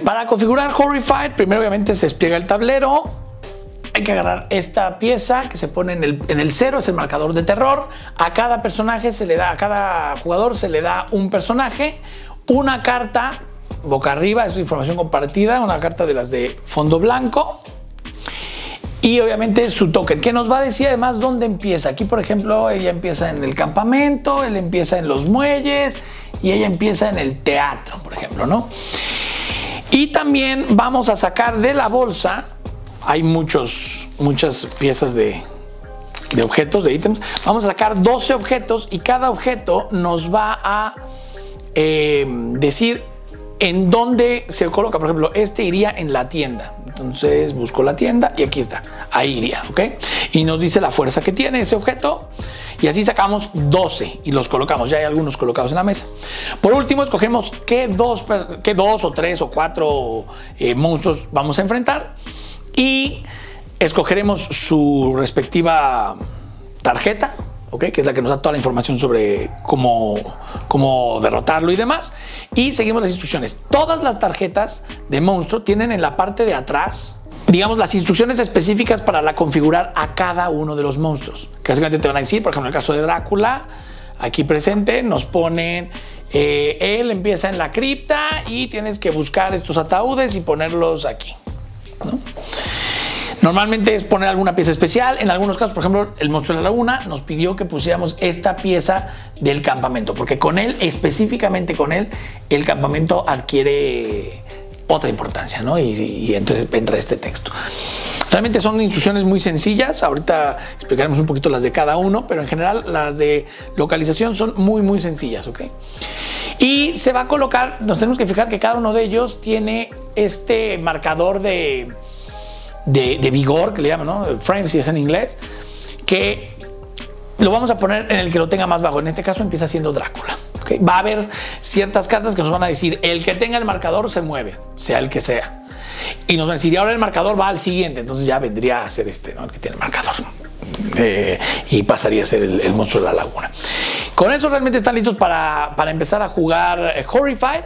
Para configurar Horrified, primero obviamente se despliega el tablero. Hay que agarrar esta pieza que se pone en el 0, es el marcador de terror. A cada personaje se le da, a cada jugador se le da un personaje, una carta boca arriba, es información compartida, una carta de las de fondo blanco. Y obviamente su token, que nos va a decir además dónde empieza. Aquí, por ejemplo, ella empieza en el campamento, él empieza en los muelles y ella empieza en el teatro, por ejemplo, ¿no? Y también vamos a sacar de la bolsa, hay muchas piezas de objetos, de ítems. Vamos a sacar 12 objetos y cada objeto nos va a decir en dónde se coloca. Por ejemplo, este iría en la tienda. Entonces busco la tienda y aquí está. Ahí iría, ¿ok? Y nos dice la fuerza que tiene ese objeto. Y así sacamos 12 y los colocamos. Ya hay algunos colocados en la mesa. Por último, escogemos qué dos o tres o cuatro monstruos vamos a enfrentar. Y escogeremos su respectiva tarjeta, ¿okay? Que es la que nos da toda la información sobre cómo derrotarlo y demás. Y seguimos las instrucciones. Todas las tarjetas de monstruo tienen en la parte de atrás, digamos, las instrucciones específicas para configurar a cada uno de los monstruos. Que básicamente te van a decir, por ejemplo, en el caso de Drácula, aquí presente, nos ponen, él empieza en la cripta y tienes que buscar estos ataúdes y ponerlos aquí, ¿no? Normalmente es poner alguna pieza especial. En algunos casos, por ejemplo, el monstruo de la laguna nos pidió que pusiéramos esta pieza del campamento, porque con él, específicamente con él, el campamento adquiere otra importancia, ¿no? Y entonces entra este texto. Realmente son instrucciones muy sencillas. Ahorita explicaremos un poquito las de cada uno, pero en general las de localización son muy sencillas, ¿ok? Y se va a colocar, nos tenemos que fijar que cada uno de ellos tiene este marcador de vigor, que le llaman, ¿no? Frenzy es en inglés, que lo vamos a poner en el que lo tenga más bajo. En este caso empieza siendo Drácula, ¿okay? Va a haber ciertas cartas que nos van a decir el que tenga el marcador se mueve, sea el que sea. Y nos van a decir, y ahora el marcador va al siguiente, entonces ya vendría a ser este, ¿no? El que tiene el marcador. Y pasaría a ser el monstruo de la laguna. Con eso realmente están listos para empezar a jugar Horrified.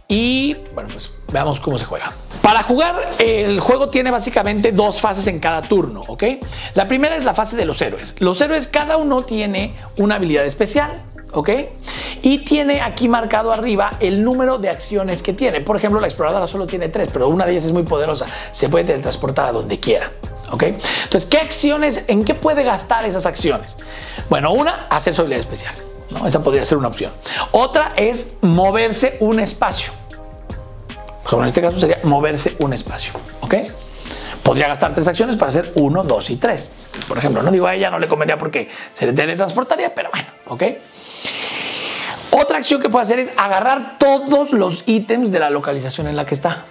Y bueno, pues veamos cómo se juega. Para jugar, el juego tiene básicamente dos fases en cada turno, ¿ok? La primera es la fase de los héroes. Los héroes, cada uno tiene una habilidad especial, ¿ok? Y tiene aquí marcado arriba el número de acciones que tiene. Por ejemplo, la exploradora solo tiene 3, pero una de ellas es muy poderosa. Se puede teletransportar a donde quiera, ¿ok? Entonces, ¿qué acciones, en qué puede gastar esas acciones? Bueno, una, hacer su habilidad especial, ¿no? Esa podría ser una opción. Otra es moverse un espacio. En este caso sería moverse un espacio, ¿ok? Podría gastar 3 acciones para hacer 1, 2 y 3. Por ejemplo, no digo a ella no le convendría porque se le teletransportaría, pero bueno, ¿ok? Otra acción que puede hacer es agarrar todos los ítems de la localización en la que está.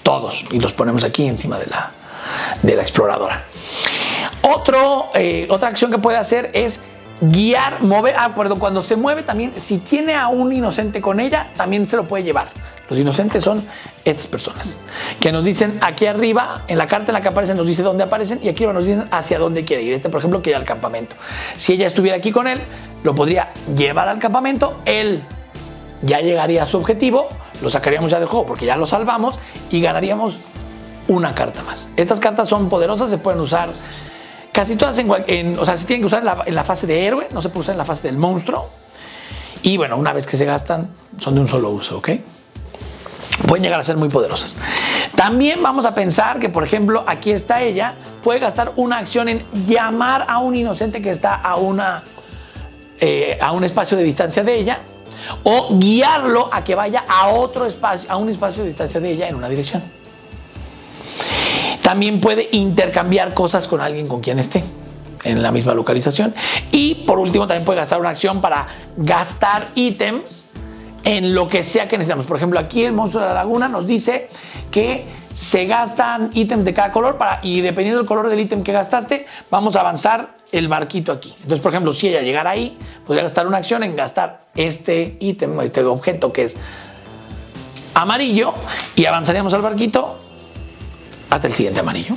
Todos. Y los ponemos aquí encima de la exploradora. Otra acción que puede hacer es guiar, mover. Perdón, cuando se mueve también, si tiene a un inocente con ella, también se lo puede llevar. Los inocentes son estas personas que nos dicen aquí arriba, en la carta en la que aparecen, nos dice dónde aparecen y aquí nos dicen hacia dónde quiere ir. Este, por ejemplo, quiere ir al campamento. Si ella estuviera aquí con él, lo podría llevar al campamento. Él ya llegaría a su objetivo, lo sacaríamos ya del juego porque ya lo salvamos y ganaríamos una carta más. Estas cartas son poderosas, se pueden usar casi todas o sea, se tienen que usar en la fase de héroe, no se puede usar en la fase del monstruo. Y bueno, una vez que se gastan, son de un solo uso, ¿ok? Pueden llegar a ser muy poderosas. También vamos a pensar que, por ejemplo, aquí está ella, puede gastar una acción en llamar a un inocente que está a un espacio de distancia de ella, o guiarlo a que vaya a otro espacio, a un espacio de distancia de ella en una dirección. También puede intercambiar cosas con alguien con quien esté en la misma localización. Y por último, también puede gastar una acción para gastar ítems en lo que sea que necesitamos. Por ejemplo, aquí el monstruo de la laguna nos dice que se gastan ítems de cada color y dependiendo del color del ítem que gastaste, vamos a avanzar el barquito aquí. Entonces, por ejemplo, si ella llegara ahí, podría gastar una acción en gastar este ítem, este objeto que es amarillo, y avanzaríamos al barquito hasta el siguiente amarillo.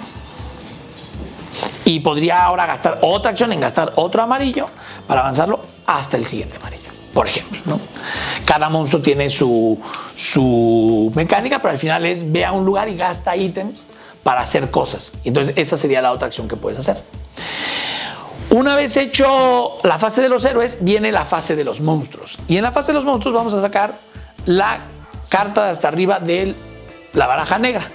Y podría ahora gastar otra acción en gastar otro amarillo para avanzarlo hasta el siguiente amarillo. por ejemplo, ¿no? Cada monstruo tiene su mecánica, pero al final es ve a un lugar y gasta ítems para hacer cosas. Entonces esa sería la otra acción que puedes hacer. Una vez hecho la fase de los héroes, viene la fase de los monstruos. Y en la fase de los monstruos vamos a sacar la carta de hasta arriba de la baraja negra.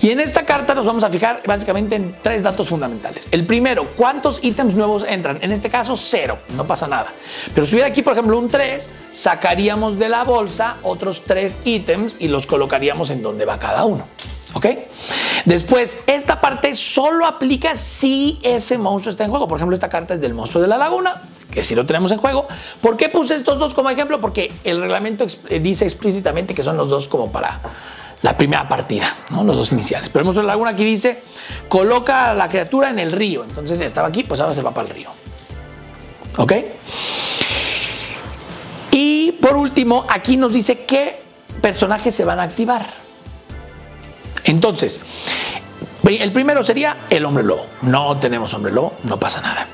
Y en esta carta nos vamos a fijar básicamente en 3 datos fundamentales. El primero, ¿cuántos ítems nuevos entran? En este caso, 0, no pasa nada. Pero si hubiera aquí, por ejemplo, un 3, sacaríamos de la bolsa otros 3 ítems y los colocaríamos en donde va cada uno. ¿Ok? Después, esta parte solo aplica si ese monstruo está en juego. Por ejemplo, esta carta es del monstruo de la laguna, que sí lo tenemos en juego. ¿Por qué puse estos dos como ejemplo? Porque el reglamento dice explícitamente que son los dos como para la primera partida, ¿no? Los dos iniciales. Pero el monstruo de la laguna aquí dice, coloca a la criatura en el río. Entonces estaba aquí, pues ahora se va para el río. ¿Ok? Y por último, aquí nos dice qué personajes se van a activar. Entonces, el primero sería el hombre lobo. No tenemos hombre lobo, no pasa nada.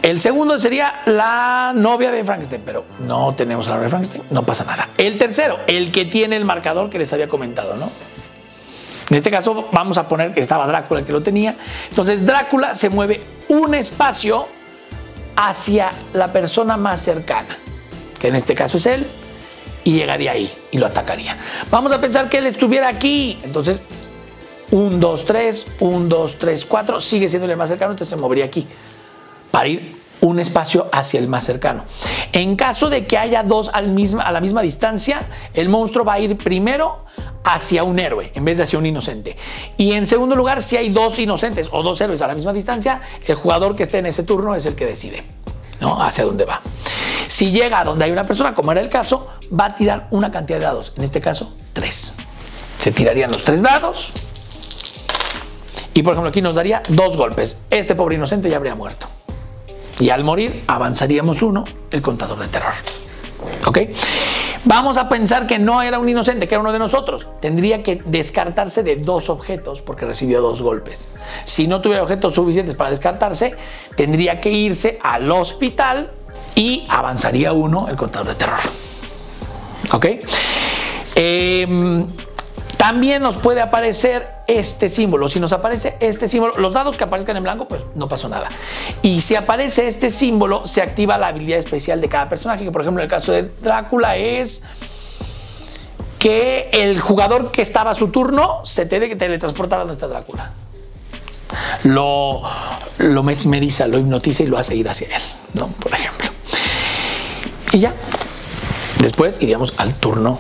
El segundo sería la novia de Frankenstein, pero no tenemos a la novia de Frankenstein, no pasa nada. El tercero, el que tiene el marcador que les había comentado, ¿no? En este caso vamos a poner que estaba Drácula el que lo tenía. Entonces Drácula se mueve un espacio hacia la persona más cercana, que en este caso es él, y llegaría ahí y lo atacaría. Vamos a pensar que él estuviera aquí, entonces 1, 2, 3, 1, 2, 3, 4, sigue siendo el más cercano, entonces se movería aquí para ir un espacio hacia el más cercano. En caso de que haya dos a la misma distancia, el monstruo va a ir primero hacia un héroe en vez de hacia un inocente. Y en segundo lugar, si hay 2 inocentes o 2 héroes a la misma distancia, el jugador que esté en ese turno es el que decide, ¿no? Hacia dónde va. Si llega a donde hay una persona, como era el caso, va a tirar una cantidad de dados, en este caso 3. Se tirarían los 3 dados y por ejemplo aquí nos daría 2 golpes. Este pobre inocente ya habría muerto. Y al morir avanzaríamos 1, el contador de terror. ¿Ok? Vamos a pensar que no era un inocente, que era uno de nosotros. Tendría que descartarse de 2 objetos porque recibió 2 golpes. Si no tuviera objetos suficientes para descartarse, tendría que irse al hospital y avanzaría 1, el contador de terror. ¿Ok? También nos puede aparecer este símbolo. Si nos aparece este símbolo, los dados que aparezcan en blanco, pues no pasó nada. Y si aparece este símbolo, se activa la habilidad especial de cada personaje, que por ejemplo en el caso de Drácula es que el jugador que estaba a su turno se tiene que teletransportar a donde está Drácula. Lo mesmeriza, lo hipnotiza y lo hace ir hacia él, ¿no? Por ejemplo. Y ya. Después iríamos al turno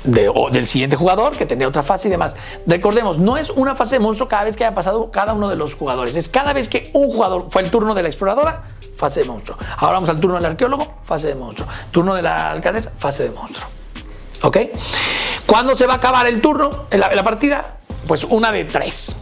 del siguiente jugador, que tendría otra fase y demás. Recordemos, no es una fase de monstruo cada vez que haya pasado cada uno de los jugadores. Es cada vez que un jugador fue el turno de la exploradora, fase de monstruo. Ahora vamos al turno del arqueólogo, fase de monstruo. Turno de la alcaldesa, fase de monstruo. ¿Ok? ¿Cuándo se va a acabar el turno, la partida? Pues una de 3.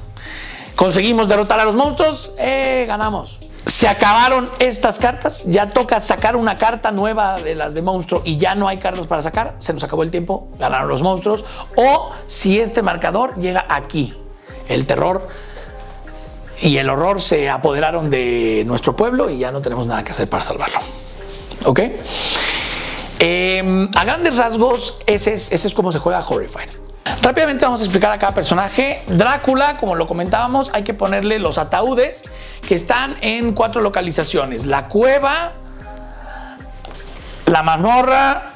Conseguimos derrotar a los monstruos, ganamos. Se acabaron estas cartas, ya toca sacar una carta nueva de las de monstruo y ya no hay cartas para sacar, se nos acabó el tiempo, ganaron los monstruos. O si este marcador llega aquí, el terror y el horror se apoderaron de nuestro pueblo y ya no tenemos nada que hacer para salvarlo. ¿Ok? A grandes rasgos, ese es como se juega Horrified. Rápidamente vamos a explicar a cada personaje. Drácula, como lo comentábamos, hay que ponerle los ataúdes que están en 4 localizaciones: la cueva, la mazmorra,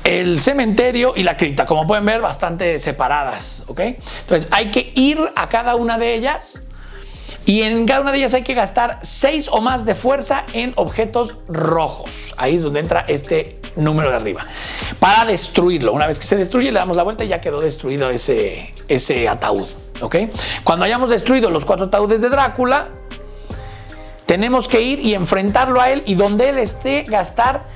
el cementerio y la cripta. Como pueden ver, bastante separadas, ¿ok? Entonces hay que ir a cada una de ellas y en cada una de ellas hay que gastar 6 o más de fuerza en objetos rojos. Ahí es donde entra este número de arriba para destruirlo. Una vez que se destruye, le damos la vuelta y ya quedó destruido ese ataúd. ¿Ok? Cuando hayamos destruido los 4 ataúdes de Drácula, tenemos que ir y enfrentarlo a él y donde él esté, gastar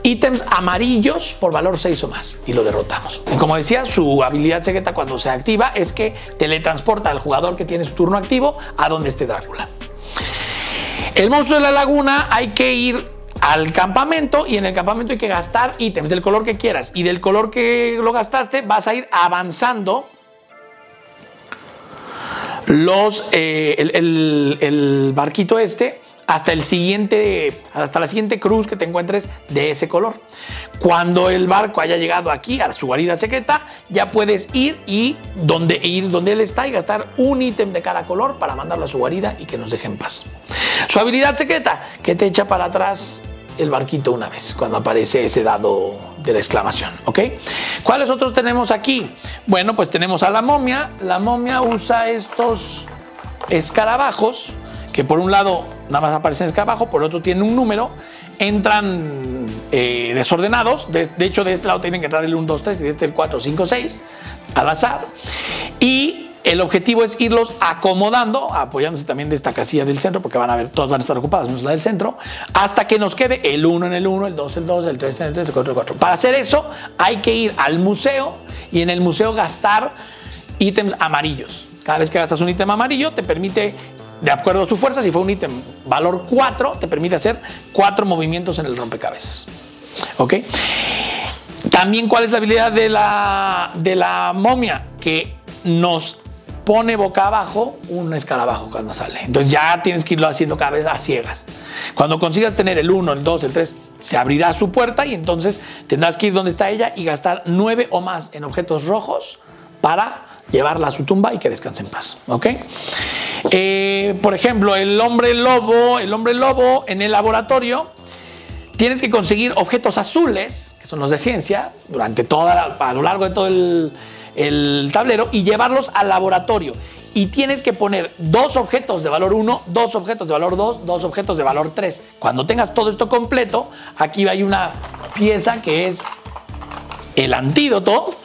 ítems amarillos por valor 6 o más y lo derrotamos. Y como decía, su habilidad secreta cuando se activa es que teletransporta al jugador que tiene su turno activo a donde esté Drácula. El monstruo de la laguna, hay que ir al campamento y en el campamento hay que gastar ítems del color que quieras y del color que lo gastaste vas a ir avanzando el barquito hasta la siguiente cruz que te encuentres de ese color. Cuando el barco haya llegado aquí a su guarida secreta, ya puedes ir donde él está y gastar un ítem de cada color para mandarlo a su guarida y que nos deje en paz. Su habilidad secreta, que te echa para atrás el barquito una vez, cuando aparece ese dado de la exclamación, ¿ok? ¿Cuáles otros tenemos aquí? Bueno, pues tenemos a la momia. La momia usa estos escarabajos, que por un lado nada más aparecen escarabajos, por otro tienen un número, entran desordenados, de hecho de este lado tienen que entrar el 1, 2, 3 y de este el 4, 5, 6, al azar, y el objetivo es irlos acomodando, apoyándose también de esta casilla del centro, porque van a ver, todas van a estar ocupadas, menos la del centro, hasta que nos quede el 1 en el 1, el 2 en el 2, el 3 en el 3, el 4 en el 4. Para hacer eso hay que ir al museo y en el museo gastar ítems amarillos. Cada vez que gastas un ítem amarillo te permite, de acuerdo a su fuerza, si fue un ítem valor 4, te permite hacer 4 movimientos en el rompecabezas. ¿Ok? También, ¿cuál es la habilidad de la momia? Que nos pone boca abajo un escarabajo cuando sale. Entonces ya tienes que irlo haciendo cada vez a ciegas. Cuando consigas tener el 1, el 2, el 3, se abrirá su puerta y entonces tendrás que ir donde está ella y gastar 9 o más en objetos rojos para llevarla a su tumba y que descanse en paz. ¿Ok? Por ejemplo, el hombre lobo en el laboratorio, tienes que conseguir objetos azules, que son los de ciencia, a lo largo de todo el tablero, y llevarlos al laboratorio. Y tienes que poner 2 objetos de valor 1, 2 objetos de valor 2, 2 objetos de valor 3. Cuando tengas todo esto completo, aquí hay una pieza que es el antídoto.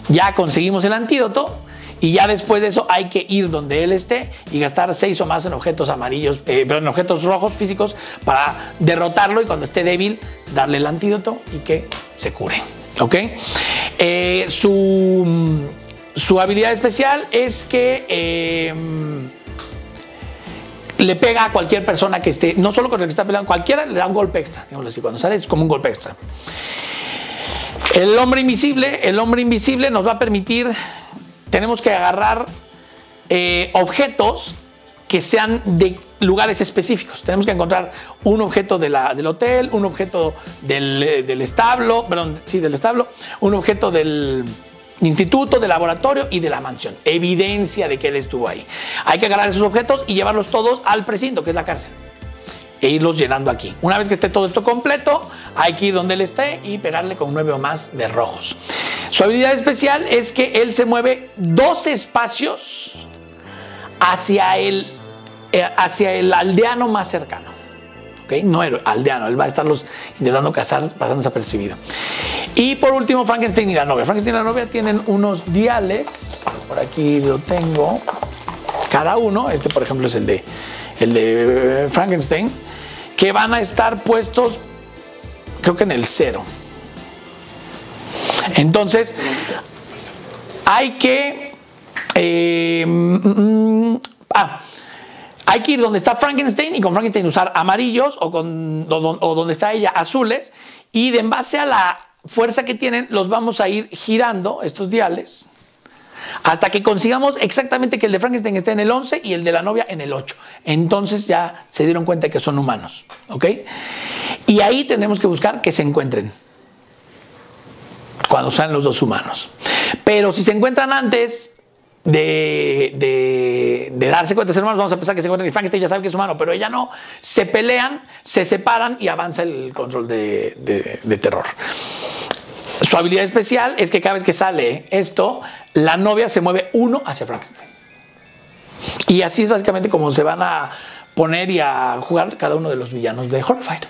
Ya conseguimos el antídoto y ya después de eso hay que ir donde él esté y gastar 6 o más en objetos amarillos, en objetos rojos físicos para derrotarlo y cuando esté débil darle el antídoto y que se cure. ¿Ok? Su habilidad especial es que le pega a cualquier persona que esté, no solo con el que está peleando, cualquiera le da un golpe extra, digámoslo así, cuando sale es como un golpe extra. El hombre invisible nos va a permitir, tenemos que agarrar objetos que sean de lugares específicos. Tenemos que encontrar un objeto del hotel, un objeto del establo, un objeto del instituto, del laboratorio y de la mansión. Evidencia de que él estuvo ahí. Hay que agarrar esos objetos y llevarlos todos al precinto, que es la cárcel, e irlos llenando aquí. Una vez que esté todo esto completo, hay que ir donde él esté y pegarle con 9 o más de rojos. Su habilidad especial es que él se mueve 2 espacios hacia el aldeano más cercano. ¿Okay? No el aldeano, él va a estarlos intentando cazar, pasando desapercibido. Y por último, Frankenstein y la novia. Frankenstein y la novia tienen unos diales, por aquí lo tengo, cada uno, este por ejemplo es el de Frankenstein, que van a estar puestos, creo que en el 0. Entonces, hay que hay que ir donde está Frankenstein y con Frankenstein usar amarillos o donde está ella azules, y en base a la fuerza que tienen los vamos a ir girando estos diales hasta que consigamos exactamente que el de Frankenstein esté en el 11 y el de la novia en el 8. Entonces ya se dieron cuenta que son humanos, ¿ok? Y ahí tenemos que buscar que se encuentren cuando sean los 2 humanos. Pero si se encuentran antes de darse cuenta de ser humanos, vamos a pensar que se encuentran y Frankenstein ya sabe que es humano, pero ella no. Se pelean, se separan y avanza el control de terror. Su habilidad especial es que cada vez que sale esto, la novia se mueve 1 hacia Frankenstein. Y así es básicamente como se van a poner y a jugar cada uno de los villanos de Horrified.